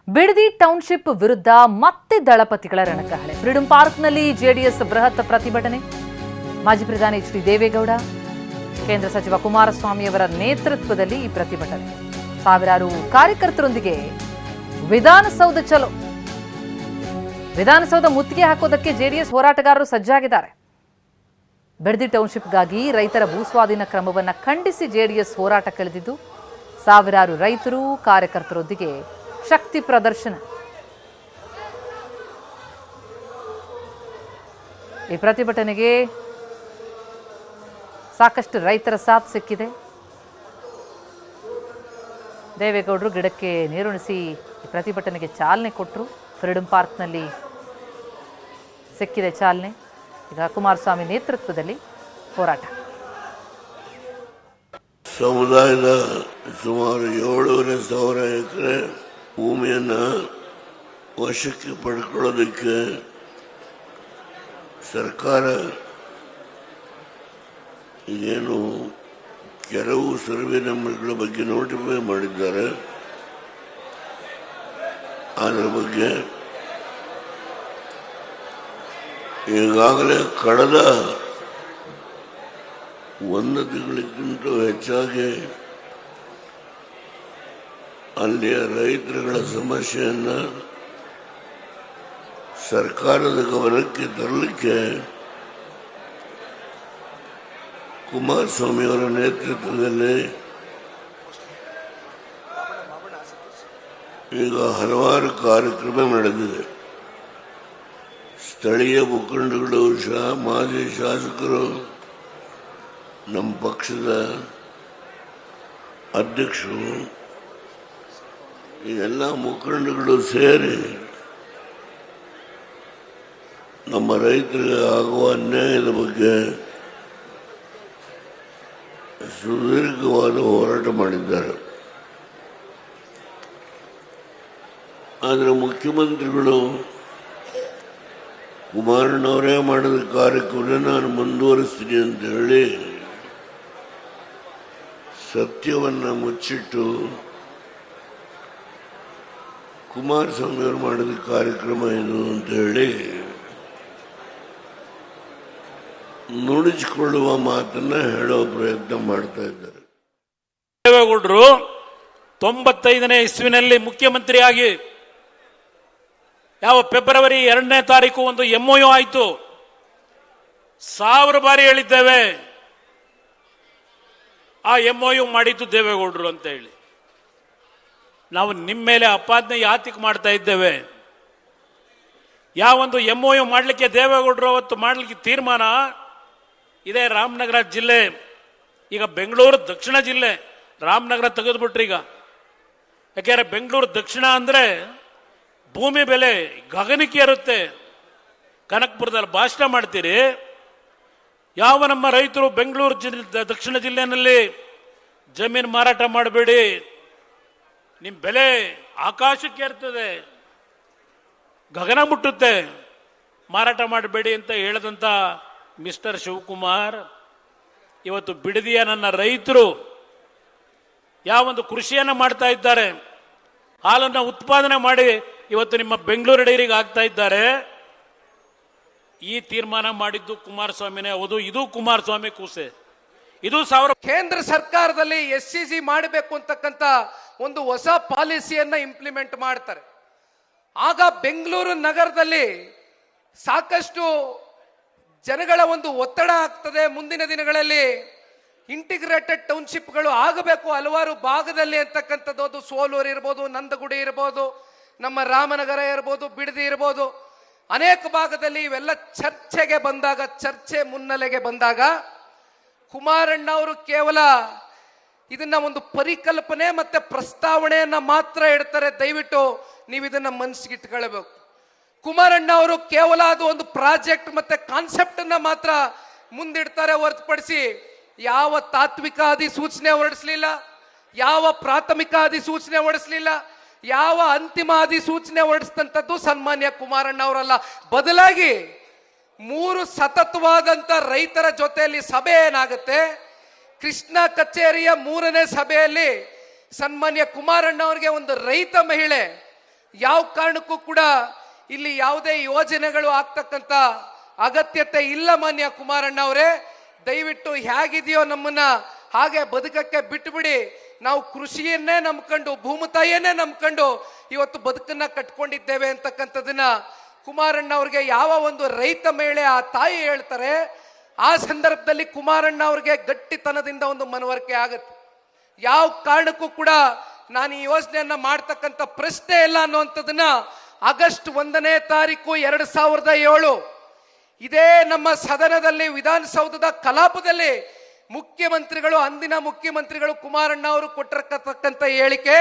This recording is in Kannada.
ಬಿಡದಿ ಟೌನ್ಶಿಪ್ ವಿರುದ್ಧ ಮತ್ತೆ ದಳಪತಿಗಳ ರಣಕಹಳೆ. ಫ್ರೀಡಂ ಪಾರ್ಕ್ನಲ್ಲಿ ಜೆಡಿಎಸ್ ಬೃಹತ್ ಪ್ರತಿಭಟನೆ. ಮಾಜಿ ಪ್ರಧಾನಿ ಎಚ್ ಡಿ ದೇವೇಗೌಡ, ಕೇಂದ್ರ ಸಚಿವ ಕುಮಾರಸ್ವಾಮಿ ಅವರ ನೇತೃತ್ವದಲ್ಲಿ ಈ ಪ್ರತಿಭಟನೆ. ಸಾವಿರಾರು ಕಾರ್ಯಕರ್ತರೊಂದಿಗೆ ವಿಧಾನಸೌಧ ಚಲೋ. ವಿಧಾನಸೌಧ ಮುತ್ತಿಗೆ ಹಾಕೋದಕ್ಕೆ ಜೆಡಿಎಸ್ ಹೋರಾಟಗಾರರು ಸಜ್ಜಾಗಿದ್ದಾರೆ. ಬಿಡದಿ ಟೌನ್ಶಿಪ್ಗಾಗಿ ರೈತರ ಭೂಸ್ವಾಧೀನ ಕ್ರಮವನ್ನು ಖಂಡಿಸಿ ಜೆಡಿಎಸ್ ಹೋರಾಟಕ್ಕಿಳಿದಿದ್ದು, ಸಾವಿರಾರು ರೈತರು ಕಾರ್ಯಕರ್ತರೊಂದಿಗೆ ಶಕ್ತಿ ಪ್ರದರ್ಶನ. ಈ ಪ್ರತಿಭಟನೆಗೆ ಸಾಕಷ್ಟು ರೈತರ ಸಾಥ್ ಸಿಕ್ಕಿದೆ. ದೇವೇಗೌಡರು ಗಿಡಕ್ಕೆ ನೀರುಣಿಸಿ ಈ ಪ್ರತಿಭಟನೆಗೆ ಚಾಲನೆ ಕೊಟ್ಟರು. ಫ್ರೀಡಂ ಪಾರ್ಕ್ನಲ್ಲಿ ಸಿಕ್ಕಿದೆ ಚಾಲನೆ. ಈಗ ಕುಮಾರಸ್ವಾಮಿ ನೇತೃತ್ವದಲ್ಲಿ ಹೋರಾಟ. ಸಮುದಾಯದ ಸುಮಾರು 7,500 ಎಕರೆ ಭೂಮಿಯನ್ನು ವಶಕ್ಕೆ ಪಡ್ಕೊಳ್ಳೋದಕ್ಕೆ ಸರ್ಕಾರ ಏನು ಕೆಲವು ಸರ್ವೆ ನಂಬರ್ಗಳ ಬಗ್ಗೆ ನೋಟಿಫೈ ಮಾಡಿದ್ದಾರೆ. ಅದರ ಬಗ್ಗೆ ಈಗಾಗಲೇ ಕಳೆದ 1 ತಿಂಗಳಿಗಿಂತ ಹೆಚ್ಚಾಗಿ ಅಲ್ಲಿಯ ರೈತರುಗಳ ಸಮಸ್ಯೆಯನ್ನು ಸರ್ಕಾರದ ಗಮನಕ್ಕೆ ತರಲಿಕ್ಕೆ ಕುಮಾರಸ್ವಾಮಿಯವರ ನೇತೃತ್ವದಲ್ಲಿ ಈಗ ಹಲವಾರು ಕಾರ್ಯಕ್ರಮ ನಡೆದಿದೆ. ಸ್ಥಳೀಯ ಮುಖಂಡಗಳು, ಮಾಜಿ ಶಾಸಕರು, ನಮ್ಮ ಪಕ್ಷದ ಅಧ್ಯಕ್ಷರು, ಈ ಎಲ್ಲ ಮುಖಂಡಗಳು ಸೇರಿ ನಮ್ಮ ರೈತರಿಗೆ ಆಗುವ ಅನ್ಯಾಯದ ಬಗ್ಗೆ ಸುದೀರ್ಘವಾದ ಹೋರಾಟ ಮಾಡಿದ್ದಾರೆ. ಆದರೆ ಮುಖ್ಯಮಂತ್ರಿಗಳು ಕುಮಾರಣ್ಣವರೇ ಮಾಡಿದ ಕಾರ್ಯಕ್ರಮ ನಾನು ಮುಂದುವರಿಸ್ತೀನಿ ಅಂತ ಹೇಳಿ ಸತ್ಯವನ್ನು ಮುಚ್ಚಿಟ್ಟು ಕುಮಾರಸ್ವಾಮಿಯವರು ಮಾಡಿದ ಕಾರ್ಯಕ್ರಮ ಇದು ಅಂತ ಹೇಳಿ ನುಡಿಸಿಕೊಳ್ಳುವ ಮಾತನ್ನ ಹೇಳೋ ಪ್ರಯತ್ನ ಮಾಡ್ತಾ ಇದ್ದಾರೆ. ದೇವೇಗೌಡರು 95ನೇ ಇಸ್ವಿನಲ್ಲಿ ಮುಖ್ಯಮಂತ್ರಿಯಾಗಿ ಯಾವ ಫೆಬ್ರವರಿ 2ನೇ ತಾರೀಕು ಒಂದು MOU ಆಯಿತು. 1000 ಬಾರಿ ಹೇಳಿದ್ದೇವೆ ಆ MOU ಮಾಡಿದ್ದು ದೇವೇಗೌಡರು ಅಂತ ಹೇಳಿ. ನಾವು ನಿಮ್ಮ ಮೇಲೆ ಅಪಾದನೆ ಯಾತಿಗೆ ಮಾಡ್ತಾ ಇದ್ದೇವೆ. ಯಾವೊಂದು MOU ಮಾಡಲಿಕ್ಕೆ ದೇವೇಗೌಡರು ಅವತ್ತು ಮಾಡಲಿಕ್ಕೆ ತೀರ್ಮಾನ ಇದೇ ರಾಮನಗರ ಜಿಲ್ಲೆ, ಈಗ ಬೆಂಗಳೂರು ದಕ್ಷಿಣ ಜಿಲ್ಲೆ, ರಾಮನಗರ ತೆಗೆದುಬಿಟ್ರಿ ಈಗ. ಯಾಕೆಂದ್ರೆ ಬೆಂಗಳೂರು ದಕ್ಷಿಣ ಅಂದರೆ ಭೂಮಿ ಬೆಲೆ ಗಗನಕ್ಕೆ ಇರುತ್ತೆ. ಕನಕಪುರದಲ್ಲಿ ಭಾಷಣ ಮಾಡ್ತೀರಿ. ಯಾವ ನಮ್ಮ ರೈತರು ಬೆಂಗಳೂರು ದಕ್ಷಿಣ ಜಿಲ್ಲೆಯಲ್ಲಿ ಜಮೀನು ಮಾರಾಟ ಮಾಡಬೇಡಿ, ನಿಮ್ಮ ಬೆಲೆ ಆಕಾಶಕ್ಕೆ ಇರ್ತದೆ, ಗಗನ ಮುಟ್ಟುತ್ತೆ, ಮಾರಾಟ ಮಾಡಬೇಡಿ ಅಂತ ಹೇಳಿದಂಥ ಮಿಸ್ಟರ್ ಶಿವಕುಮಾರ್ ಇವತ್ತು ಬಿಡದಿಯ ನನ್ನ ರೈತರು ಯಾವೊಂದು ಕೃಷಿಯನ್ನು ಮಾಡ್ತಾ ಇದ್ದಾರೆ, ಹಾಲನ್ನು ಉತ್ಪಾದನೆ ಮಾಡಿ ಇವತ್ತು ನಿಮ್ಮ ಬೆಂಗಳೂರು ಡೈರಿಗೆ ಆಗ್ತಾ ಇದ್ದಾರೆ. ಈ ತೀರ್ಮಾನ ಮಾಡಿದ್ದು ಕುಮಾರಸ್ವಾಮಿನೇ ಹೌದು. ಇದು ಕುಮಾರಸ್ವಾಮಿ ಕೂಸೆ. ಇದು ಕೇಂದ್ರ ಸರ್ಕಾರದಲ್ಲಿ SCG ಮಾಡಬೇಕು ಅಂತಕ್ಕಂಥ ಒಂದು ಹೊಸ ಪಾಲಿಸಿಯನ್ನ ಇಂಪ್ಲಿಮೆಂಟ್ ಮಾಡ್ತಾರೆ. ಆಗ ಬೆಂಗಳೂರು ನಗರದಲ್ಲಿ ಸಾಕಷ್ಟು ಜನಗಳ ಒಂದು ಒತ್ತಡ ಆಗ್ತದೆ. ಮುಂದಿನ ದಿನಗಳಲ್ಲಿ ಇಂಟಿಗ್ರೇಟೆಡ್ ಟೌನ್ಶಿಪ್ಗಳು ಆಗಬೇಕು ಹಲವಾರು ಭಾಗದಲ್ಲಿ ಅಂತಕ್ಕಂಥದ್ದು. ಅದು ಸೋಲೂರು ಇರ್ಬೋದು, ನಂದಗುಡಿ ಇರ್ಬೋದು, ನಮ್ಮ ರಾಮನಗರ ಇರ್ಬೋದು, ಬಿಡದಿ ಇರ್ಬೋದು, ಅನೇಕ ಭಾಗದಲ್ಲಿ ಇವೆಲ್ಲ ಚರ್ಚೆಗೆ ಬಂದಾಗ, ಚರ್ಚೆ ಮುನ್ನೆಲೆಗೆ ಬಂದಾಗ ಕುಮಾರಣ್ಣ ಅವರು ಕೇವಲ ಇದನ್ನ ಒಂದು ಪರಿಕಲ್ಪನೆ ಮತ್ತೆ ಪ್ರಸ್ತಾವನೆಯನ್ನ ಮಾತ್ರ ಇಡ್ತಾರೆ. ದಯವಿಟ್ಟು ನೀವು ಇದನ್ನ ಮನಸ್ಸಿಗಿಟ್ಕೊಳ್ಬೇಕು. ಕುಮಾರಣ್ಣ ಅವರು ಕೇವಲ ಅದು ಒಂದು ಪ್ರಾಜೆಕ್ಟ್ ಮತ್ತೆ ಕಾನ್ಸೆಪ್ಟ್ ಅನ್ನ ಮಾತ್ರ ಮುಂದಿಡ್ತಾರೆ ಹೊರತುಪಡಿಸಿ ಯಾವ ತಾತ್ವಿಕ ಅಧಿಸೂಚನೆ ಹೊರಡಿಸಲಿಲ್ಲ, ಯಾವ ಪ್ರಾಥಮಿಕ ಅಧಿಸೂಚನೆ ಹೊರಡಿಸಲಿಲ್ಲ, ಯಾವ ಅಂತಿಮ ಅಧಿಸೂಚನೆ ಹೊರಡಿಸಿದಂಥದ್ದು ಸನ್ಮಾನ್ಯ ಕುಮಾರಣ್ಣ ಅವರಲ್ಲ. ಬದಲಾಗಿ 3 ಸತತವಾದಂಥ ರೈತರ ಜೊತೆಯಲ್ಲಿ ಸಭೆ ಏನಾಗುತ್ತೆ, ಕೃಷ್ಣ ಕಚೇರಿಯ 3ನೇ ಸಭೆಯಲ್ಲಿ ಸನ್ಮಾನ್ಯ ಕುಮಾರಣ್ಣ ಅವರಿಗೆ ಒಂದು ರೈತ ಮಹಿಳೆ ಯಾವ ಕಾರಣಕ್ಕೂ ಕೂಡ ಇಲ್ಲಿ ಯಾವುದೇ ಯೋಜನೆಗಳು ಆಗ್ತಕ್ಕಂಥ ಅಗತ್ಯತೆ ಇಲ್ಲ. ಮಾನ್ಯ ಕುಮಾರಣ್ಣ ಅವರೇ, ದಯವಿಟ್ಟು ಹೇಗಿದೆಯೋ ನಮ್ಮನ್ನ ಹಾಗೆ ಬದುಕಕ್ಕೆ ಬಿಟ್ಟುಬಿಡಿ. ನಾವು ಕೃಷಿಯನ್ನೇ ನಂಬ್ಕೊಂಡು, ಭೂಮಿತಾಯಿಯನ್ನೇ ನಂಬ್ಕೊಂಡು ಇವತ್ತು ಬದುಕನ್ನ ಕಟ್ಕೊಂಡಿದ್ದೇವೆ ಅಂತಕ್ಕಂಥದನ್ನ ಕುಮಾರಣ್ಣ ಅವ್ರಿಗೆ ಯಾವ ಒಂದು ರೈತ ಮಹಿಳೆ ಆ ತಾಯಿ ಹೇಳ್ತಾರೆ, ಆ ಸಂದರ್ಭದಲ್ಲಿ ಕುಮಾರಣ್ಣ ಅವ್ರಿಗೆ ಗಟ್ಟಿತನದಿಂದ ಒಂದು ಮನವರಿಕೆ ಆಗುತ್ತೆ. ಯಾವ ಕಾರಣಕ್ಕೂ ಕೂಡ ನಾನು ಈ ಯೋಜನೆಯನ್ನ ಮಾಡ್ತಕ್ಕಂಥ ಪ್ರಶ್ನೆ ಇಲ್ಲ ಅನ್ನುವಂಥದ್ದನ್ನ ಆಗಸ್ಟ್ 1ನೇ ತಾರೀಕು 2007 ಇದೇ ನಮ್ಮ ಸದನದಲ್ಲಿ, ವಿಧಾನಸೌಧದ ಕಲಾಪದಲ್ಲಿ ಮುಖ್ಯಮಂತ್ರಿಗಳು, ಅಂದಿನ ಮುಖ್ಯಮಂತ್ರಿಗಳು ಕುಮಾರಣ್ಣ ಅವರು ಕೊಟ್ಟಿರತಕ್ಕಂಥ ಹೇಳಿಕೆ,